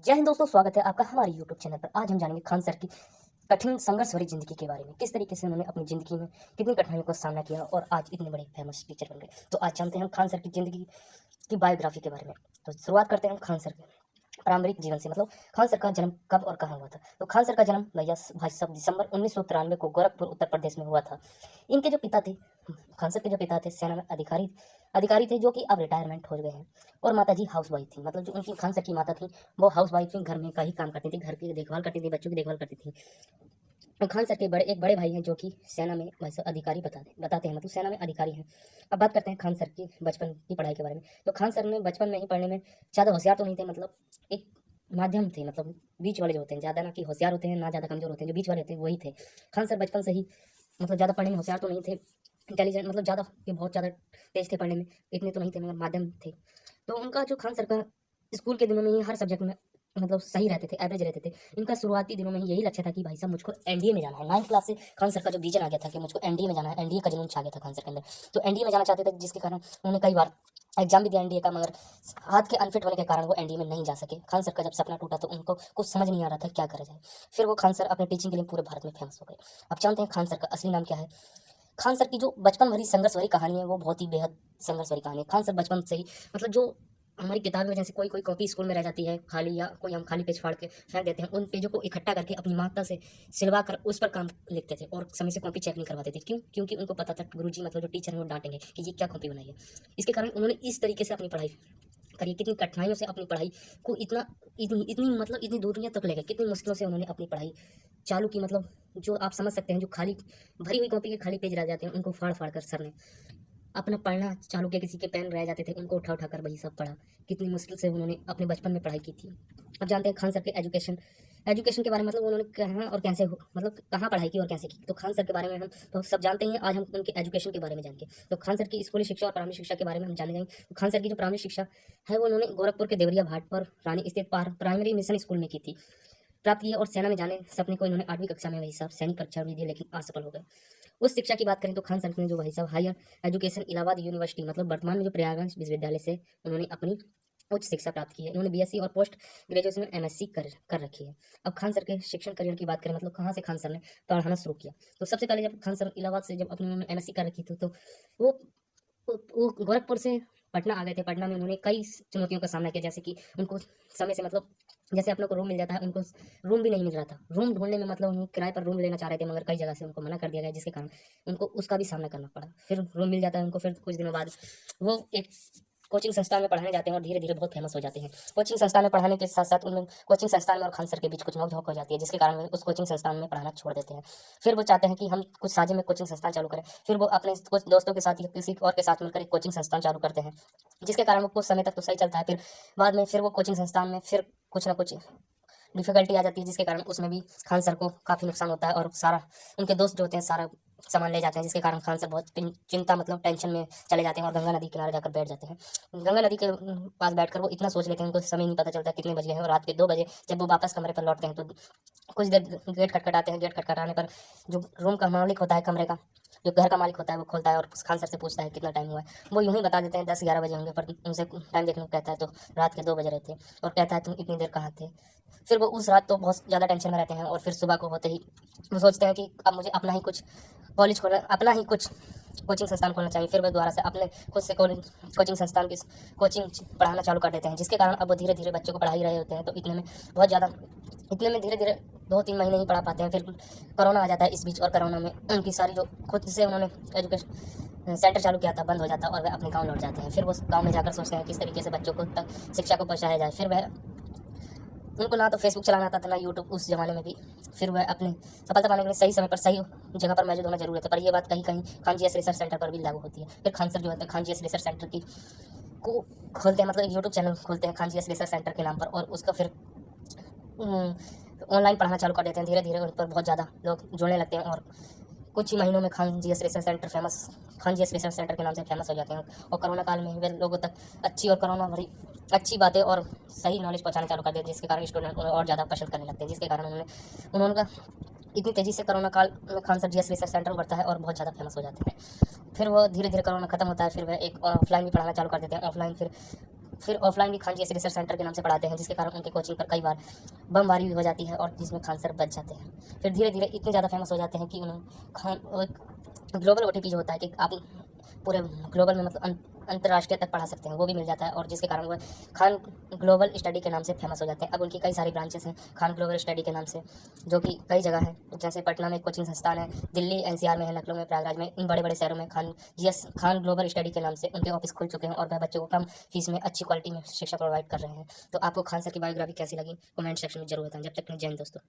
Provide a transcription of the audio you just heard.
जय हिंद दोस्तों, स्वागत है आपका हमारे यूट्यूब चैनल पर। आज हम जानेंगे खान सर की कठिन संघर्ष भरी जिंदगी के बारे में। किस तरीके से उन्होंने अपनी जिंदगी में कितनी कठिनाइयों का सामना किया और आज इतने बड़े फेमस टीचर बन गए। तो आज जानते हैं हम खान सर की जिंदगी की बायोग्राफी के बारे में। तो शुरुआत करते हैं हम खान सर के पारंपरिक जीवन से, मतलब खान सर का जन्म कब और कहाँ हुआ था। तो खान सर का जन्म भैया भाई साहब दिसंबर 1993 को गोरखपुर उत्तर प्रदेश में हुआ था। इनके जो पिता थे, खान सर के जो पिता थे सेना में अधिकारी अधिकारी थे, जो कि अब रिटायरमेंट हो गए हैं। और माता जी हाउस वाइफ थी, मतलब जो उनकी खान सर की माता थी वो हाउस वाइफ थी, घर में का ही काम करती थी, घर की देखभाल करती थी, बच्चों की देखभाल करती थी। और खान सर के एक बड़े भाई हैं जो कि सेना में वैसे अधिकारी बताते हैं, मतलब सेना में अधिकारी हैं। अब बात करते हैं खान सर की बचपन की पढ़ाई के बारे में। तो खान सर ने बचपन में ही पढ़ने में ज़्यादा होशियार तो नहीं थे, मतलब एक माध्यम थे, मतलब बीच वाले जो होते हैं, ज़्यादा ना कि होशियार होते हैं ना ज़्यादा कमज़ोर होते हैं, जो बीच वाले होते हैं वही थे। खान सर बचपन से ही मतलब ज़्यादा पढ़ने में होशियार तो नहीं थे, इंटेलिजेंट मतलब ज़्यादा कि बहुत ज़्यादा तेज थे पढ़ने में, इतने तो नहीं थे मगर माध्यम थे। तो उनका जो खान सर का स्कूल के दिनों में ही हर सब्जेक्ट में मतलब सही रहते थे, एवरेज रहते थे। इनका शुरुआती दिनों में ही यही लक्ष्य था कि भाई साहब मुझको एनडीए में जाना है। 9th क्लास से खान सर का जो विजन आ गया था कि मुझको एनडीए में जाना है, एनडीए का जुनून छा गया था खान सर के अंदर। तो एनडीए में जाना चाहते थे, जिसके कारण उन्होंने कई बार एग्जाम भी दिया एनडीए का, मगर हाथ के अनफिट होने के कारण वो एनडीए में नहीं जा सके। खान सर का जब सपना टूटा तो उनको कुछ समझ नहीं आ रहा था क्या करा जाए। फिर वो खान सर अपने टीचिंग के लिए पूरे भारत में फेमस हो गए। अब जानते हैं खान सर का असली नाम क्या है। खान सर की जो बचपन भरी संघर्ष भरी कहानी है वो बहुत ही बेहद संघर्ष भरी कहानी है। खान सर बचपन से ही मतलब जो हमारी किताब में जैसे कोई कोई कॉपी स्कूल में रह जाती है खाली, या कोई हम खाली पेज फाड़ के फेंक देते हैं, उन पेजों को इकट्ठा करके अपनी माता से सिलवा कर उस पर काम लिखते थे और समय से कॉपी चेक नहीं करवाते थे। क्यों? क्योंकि उनको पता था गुरुजी मतलब जो टीचर हैं वो डांटेंगे कि ये क्या कॉपी बनाई है। इसके कारण उन्होंने इस तरीके से अपनी पढ़ाई करी, कितनी कठिनाइयों से अपनी पढ़ाई को इतनी इतनी मतलब इतनी दूरियां तक ले गए, कितनी मुश्किलों से उन्होंने अपनी पढ़ाई चालू की। मतलब जो आप समझ सकते हैं, जो खाली भरी हुई कॉपी के खाली पेज रह जाते हैं उनको फाड़ फाड़ कर सर ने अपना पढ़ना चालू किया। किसी के पेन रह जाते थे उनको उठा उठा कर वही सब पढ़ा। कितनी मुश्किल से उन्होंने अपने बचपन में पढ़ाई की थी। अब जानते हैं खान सर के एजुकेशन एजुकेशन के बारे में, मतलब उन्होंने कहाँ और कैसे मतलब कहाँ पढ़ाई की और कैसे की। तो खान सर के बारे में हम तो सब जानते हैं, आज हम उनके एजुकेशन के बारे में जानेंगे। तो खान सर की स्कूली शिक्षा और प्रारंभिक शिक्षा के बारे में हम जाने जाएंगे। तो खान सर की जो प्रारंभिक शिक्षा है वो उन्होंने गोरखपुर के देवरिया घाट पर रानी स्थित प्राइमरी मिशन स्कूल में की थी, प्राप्त किए। और सेना में जाने सपने को इन्होंने 8वीं कक्षा में वही साहब सैनिक परीक्षा भी दी, लेकिन असफल हो गए। उस शिक्षा की बात करें तो खान सर ने जो भाई साहब हायर एजुकेशन इलाहाबाद यूनिवर्सिटी, मतलब वर्तमान में जो प्रयागराज विश्वविद्यालय से उन्होंने अपनी उच्च शिक्षा प्राप्त की है। उन्होंने बीएससी और पोस्ट ग्रेजुएशन में एमएससी कर रखी है। अब खान सर के शिक्षण करियर की बात करें, मतलब कहाँ से खान सर ने पढ़ाना शुरू किया। तो सबसे पहले जब खान सर इलाहाबाद से जब अपनी उन्होंने एमएससी कर रखी थी तो वो वो गोरखपुर से पटना आ गए थे। पटना में उन्होंने कई चुनौतियों का सामना किया, जैसे कि उनको समय से मतलब जैसे अपने को रूम मिल जाता है, उनको रूम भी नहीं मिल रहा था। रूम ढूंढने में मतलब वो किराए पर रूम लेना चाह रहे थे, मगर कई जगह से उनको मना कर दिया गया, जिसके कारण उनको उसका भी सामना करना पड़ा। फिर रूम मिल जाता है उनको, फिर कुछ दिनों बाद वो एक कोचिंग संस्थान में पढ़ाने जाते हैं और धीरे धीरे बहुत फेमस हो जाते हैं। कोचिंग संस्थान में पढ़ाने के साथ साथ उन कोचिंग संस्थान में और खान सर के बीच कुछ नोक झोंक हो जाती है, जिसके कारण वे उस कोचिंग संस्थान में पढ़ाना छोड़ देते हैं। फिर वो चाहते हैं कि हम कुछ साझे में कोचिंग संस्थान चालू करें। फिर वो अपने कुछ दोस्तों के साथ या किसी और के साथ मिलकर एक कोचिंग संस्थान चालू करते हैं, जिसके कारण वो कुछ समय तक तो सही चलता है। फिर बाद में फिर वो कोचिंग संस्थान में फिर कुछ ना कुछ डिफिकल्टी आ जाती है, जिसके कारण उसमें भी खान सर को काफ़ी नुकसान होता है और सारा उनके दोस्त जो होते हैं सारा सामान ले जाते हैं, जिसके कारण खान सर बहुत चिंता मतलब टेंशन में चले जाते हैं और गंगा नदी किनारे जाकर बैठ जाते हैं। गंगा नदी के पास बैठकर वो इतना सोच लेते हैं, उनको समय नहीं पता चलता कितने बज गए हैं। और रात के 2 बजे जब वो वापस कमरे पर लौटते हैं तो कुछ देर गेट खटखटाते हैं। गेट खटखटाने पर जो रूम का मालिक होता है, कमरे का जो घर का मालिक होता है, वो खोलता है और खान सर से पूछता है कितना टाइम हुआ है। वो यूं ही बता देते हैं 10-11 बजे होंगे, पर उनसे टाइम देखने को कहता है तो रात के 2 बजे रहे थे। और कहता है तुम इतनी देर कहाँ थे। फिर वो उस रात तो बहुत ज़्यादा टेंशन में रहते हैं और फिर सुबह को होते ही वो सोचते हैं कि अब मुझे अपना ही कुछ कॉलेज खोलना, अपना ही कुछ कोचिंग संस्थान खोलना चाहिए। फिर वो दोबारा से अपने खुद से कोचिंग संस्थान की कोचिंग पढ़ाना चालू कर देते हैं, जिसके कारण अब वो धीरे धीरे बच्चों को पढ़ा ही रहे होते हैं। तो इतने में धीरे धीरे 2-3 महीने ही पढ़ा पाते हैं। फिर कोरोना आ जाता है इस बीच, और कोरोना में उनकी सारी जो खुद से उन्होंने एजुकेशन सेंटर चालू किया था बंद हो जाता है और वह अपने गाँव लौट जाते हैं। फिर वो गाँव में जाकर सोचते हैं किस तरीके से बच्चों को तक शिक्षा को पहुँचाया जाए। फिर वह उनको ना तो फेसबुक चलाना आता था ना यूट्यूब उस ज़माने में भी। फिर वह अपने सफलता पाने के लिए सही समय पर सही जगह पर मौजूद होना जरूरी है। पर ये बात कहीं कहीं Khan G S research centre पर भी लागू होती है। फिर खान सर जो है Khan G S research centre की को खोलते हैं, मतलब एक यूट्यूब चैनल खोलते हैं Khan G S research centre के नाम पर, और उसका फिर ऑनलाइन पढ़ाना चालू कर देते हैं। धीरे धीरे उन पर बहुत ज़्यादा लोग जुड़ने लगते हैं और कुछ ही महीनों में Khan G S research centre के नाम से फेमस हो जाते हैं। और कोरोना काल में वे लोगों तक अच्छी और कोरोना भरी अच्छी बातें और सही नॉलेज पहुंचाना चालू कर दिया, जिसके कारण स्टूडेंट उन्हें और ज़्यादा पसंद करने लगते हैं, जिसके कारण उन्होंने इतनी तेज़ी से कोरोना काल में Khan sir G S research centre उभरता है और बहुत ज़्यादा फेमस हो जाते हैं। फिर वो धीरे धीरे कोरोना खत्म होता है, फिर वह एक ऑफलाइन भी पढ़ाना चालू कर देते हैं। ऑफलाइन फिर फिर ऑफलाइन भी खान जी ऐसे रिसर्च सेंटर के नाम से पढ़ाते हैं, जिसके कारण उनके कोचिंग पर कई बार बमबारी भी हो जाती है और जिसमें खान सर बच जाते हैं। फिर धीरे धीरे इतने ज़्यादा फेमस हो जाते हैं कि उन्हें खान एक ग्लोबल ओटीपी जो होता है कि आप पूरे ग्लोबल में मतलब अंतर्राष्ट्रीय तक पढ़ा सकते हैं, वो भी मिल जाता है और जिसके कारण वह खान ग्लोबल स्टडी के नाम से फेमस हो जाते हैं। अब उनकी कई सारी ब्रांचेस हैं खान ग्लोबल स्टडी के नाम से, जो कि कई जगह हैं, जैसे पटना में कोचिंग संस्थान है, दिल्ली एनसीआर में है, लखनऊ में, प्रयागराज में, इन बड़े बड़े शहरों में Khan GS Khan global study के नाम से उनके ऑफिस खुल चुके हैं और वह बच्चों को कम फीस में अच्छी क्वालिटी में शिक्षा प्रोवाइड कर रहे हैं। तो आपको खान सर की बायोग्राफी कैसी लगी कमेंट सेक्शन में जरूर बताएं। जब तक के लिए जय हिंद दोस्तों।